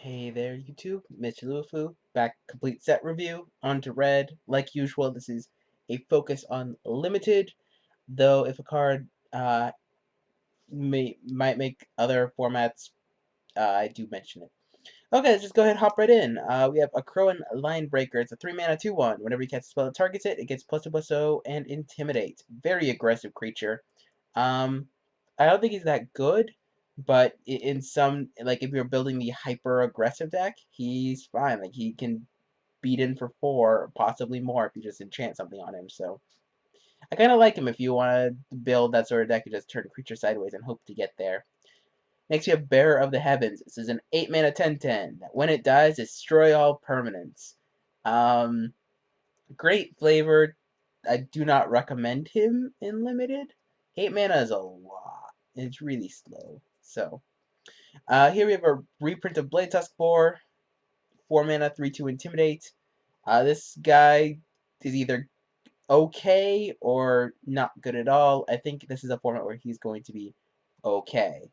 Hey there, YouTube. Mrlubufu, back complete set review. On to red. Like usual, this is a focus on limited, though if a card might make other formats, I do mention it. Okay, let's just go ahead and hop right in. We have a Crownline Breaker. It's a 3-mana 2/1. Whenever you cast a spell that targets it, it gets +2/+0 and Intimidate. Very aggressive creature. Um, I don't think he's that good, but in some, like if you're building the hyper aggressive deck, he's fine. Like he can beat in for 4, possibly more if you just enchant something on him. So I kind of like him if you want to build that sort of deck and just turn creature sideways and hope to get there. Next, you have Bearer of the Heavens. This is an 8-mana 10/10. When it dies, destroy all permanents. Um, Great flavor. I do not recommend him in limited. 8 mana is a lot. It's really slow. So, here we have a reprint of Blade Tusk 4. 4 mana, 3/2 Intimidate. This guy is either okay or not good at all. I think this is a format where he's going to be okay.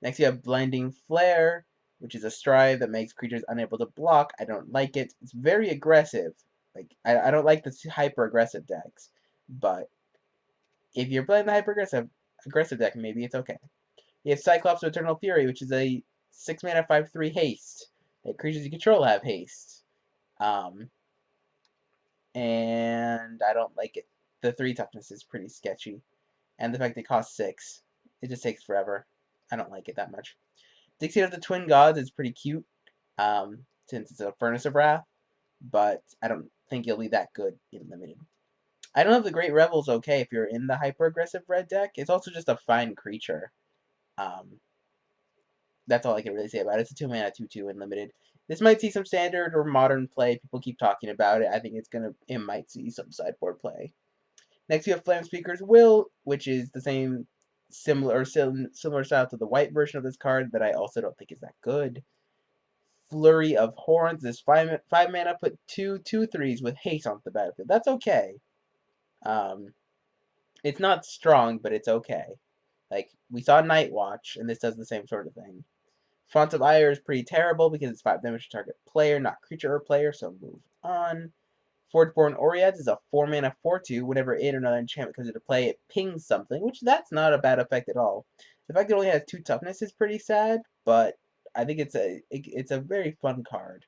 Next, you have Blinding Flare, which is a strive that makes creatures unable to block. I don't like it. It's very aggressive. Like I don't like the hyper aggressive decks, but if you're playing the hyper aggressive deck, maybe it's okay. You have Cyclops of Eternal Fury, which is a 6-mana 5/3 haste. That creatures you control have haste. Um, and I don't like it. The 3 toughness is pretty sketchy, and the fact it costs 6, it just takes forever. I don't like it that much. Dixie of the Twin Gods is pretty cute, since it's a Furnace of Wrath, but I don't think it'll be that good in limited. I don't know if the Great Revel's okay if you're in the hyper-aggressive red deck. It's also just a fine creature. Um, that's all I can really say about it. It's a 2-mana 2/2 in limited. This might see some standard or modern play. People keep talking about it. I think it might see some sideboard play. Next, you have Flame Speaker's Will, which is the similar style to the white version of this card that I also don't think is that good. Flurry of Horns is 5 mana, put 2/2/3s with haste onto the battlefield. That's okay. Um, it's not strong, but it's okay. Like, we saw Night Watch, and this does the same sort of thing. Font of Ire is pretty terrible because it's 5 damage to target player, not creature or player, so move on. Forgeborn Oreos is a 4 mana 4/2. Whenever it or another enchantment comes into play, it pings something, which that's not a bad effect at all. The fact it only has 2 toughness is pretty sad, but I think it's a very fun card.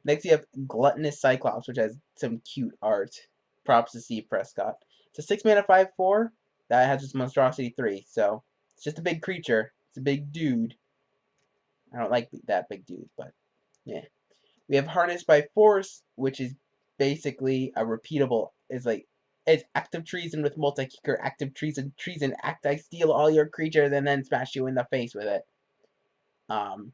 Next, you have Gluttonous Cyclops, which has some cute art. Props to Steve Prescott. It's a 6 mana 5/4 that has just Monstrosity 3, so it's just a big creature. It's a big dude. I don't like that big dude, but yeah. We have Harnessed by Force, which is basically a repeatable. It's active treason with multi-kicker, active treason, act I steal all your creatures and then smash you in the face with it. Um,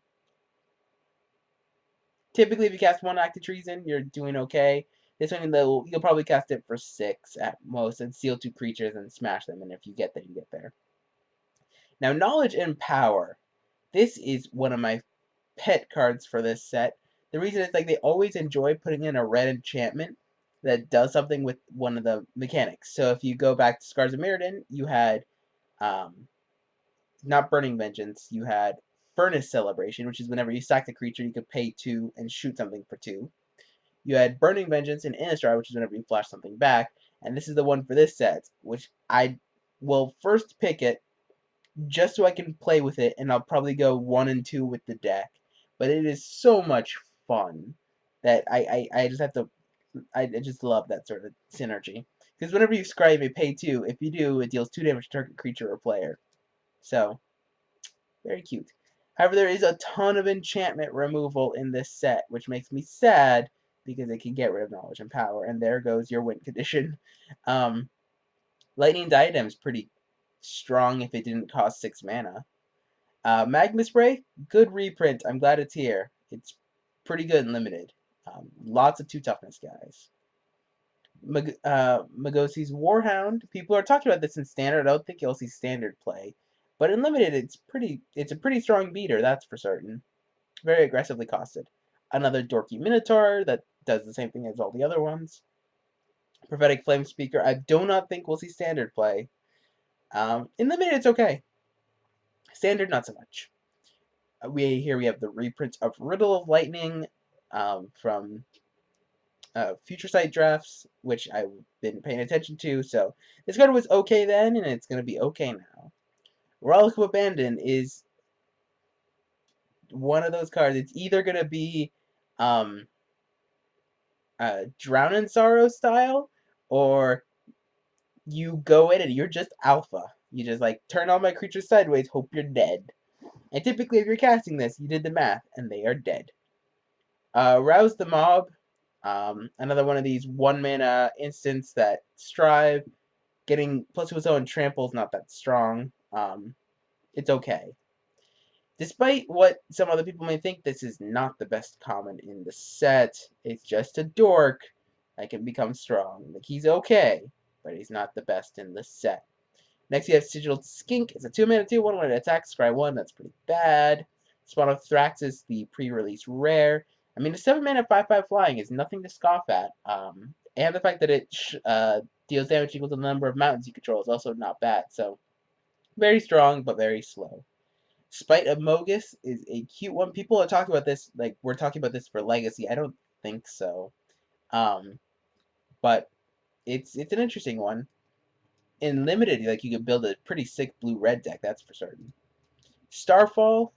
Typically, if you cast 1 active treason, you're doing okay. This one, you'll probably cast it for 6 at most and seal 2 creatures and smash them. And if you get there, you get there. Now, Knowledge and Power. This is one of my pet cards for this set. The reason is like they always enjoy putting in a red enchantment that does something with one of the mechanics. So if you go back to Scars of Mirrodin, you had um, not Burning Vengeance, you had Furnace Celebration, which is whenever you sack the creature, you could pay 2 and shoot something for 2. You had Burning Vengeance and Innistrad, which is whenever you flash something back, and this is the one for this set, which I will first pick it just so I can play with it, and I'll probably go 1 and 2 with the deck. But it is so much fun that I just have to. I just love that sort of synergy. Because whenever you scribe a pay 2, if you do, it deals 2 damage to target creature or player. So, very cute. However, there is a ton of enchantment removal in this set, which makes me sad because it can get rid of Knowledge and Power. And there goes your win condition. Um, Lightning Diadem is pretty strong if it didn't cost 6 mana. Magus Warhound, good reprint. I'm glad it's here. It's pretty good and limited. Lots of 2 toughness guys. Magus Warhound. People are talking about this in standard. I don't think you'll see standard play, but in limited, it's a pretty strong beater. That's for certain. Very aggressively costed. Another dorky Minotaur that does the same thing as all the other ones. Prophetic Flame Speaker. I do not think we'll see standard play. In limited, it's okay. Standard, not so much. We have the reprint of Riddle of Lightning from Future Sight drafts, which I've been paying attention to. So this card was okay then, and it's going to be okay now. Relic of Abandon is one of those cards. It's either going to be um, Drown in Sorrow style, or you go in and you're just alpha. You just like turn all my creatures sideways, hope you're dead. And typically, if you're casting this, you did the math, and they are dead. Rouse the Mob. Another one of these 1-mana instants that strive. Getting plus to its own trample is not that strong. It's okay. Despite what some other people may think, this is not the best common in the set. It's just a dork that can become strong. Like, he's okay, but he's not the best in the set. Next, you have Sigiled Skink. It's a 2-mana 2/1 when it attacks. Scry 1. That's pretty bad. Spawn of Thrax is the pre-release rare. I mean, a 7-mana 5/5 flying is nothing to scoff at. And the fact that it deals damage equal to the number of mountains you control is also not bad. So, very strong, but very slow. Spite of Magus is a cute one. People are talking about this, like, we're talking about this for Legacy. I don't think so. But it's an interesting one. In Limited, like, you can build a pretty sick blue-red deck, that's for certain. Starfall,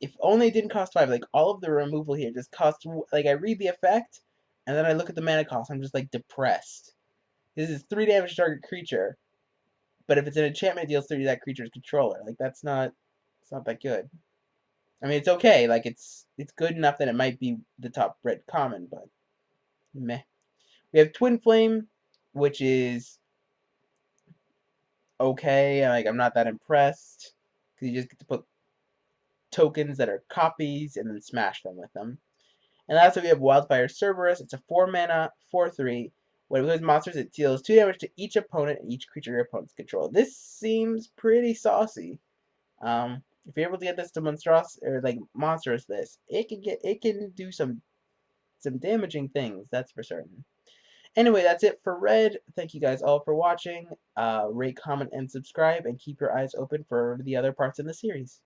if only it didn't cost 5, like, all of the removal here just costs, like, I read the effect, and then I look at the mana cost, I'm just, like, depressed. This is 3 damage to target creature, but if it's an enchantment, it deals 3 to that creature's controller. Like, it's not that good. I mean, it's okay, like, it's good enough that it might be the top red common, but meh. We have Twin Flame, which is okay, like, I'm not that impressed, because you just get to put tokens that are copies and then smash them with them. And lastly, we have Wildfire Cerberus. It's a 4-mana, 4/3. When it becomes monsters, it deals 2 damage to each opponent and each creature your opponents control. This seems pretty saucy. If you're able to get this to monstrous this, it can do some damaging things, that's for certain. Anyway, that's it for Red. Thank you guys all for watching. Rate, comment, and subscribe, and keep your eyes open for the other parts in the series.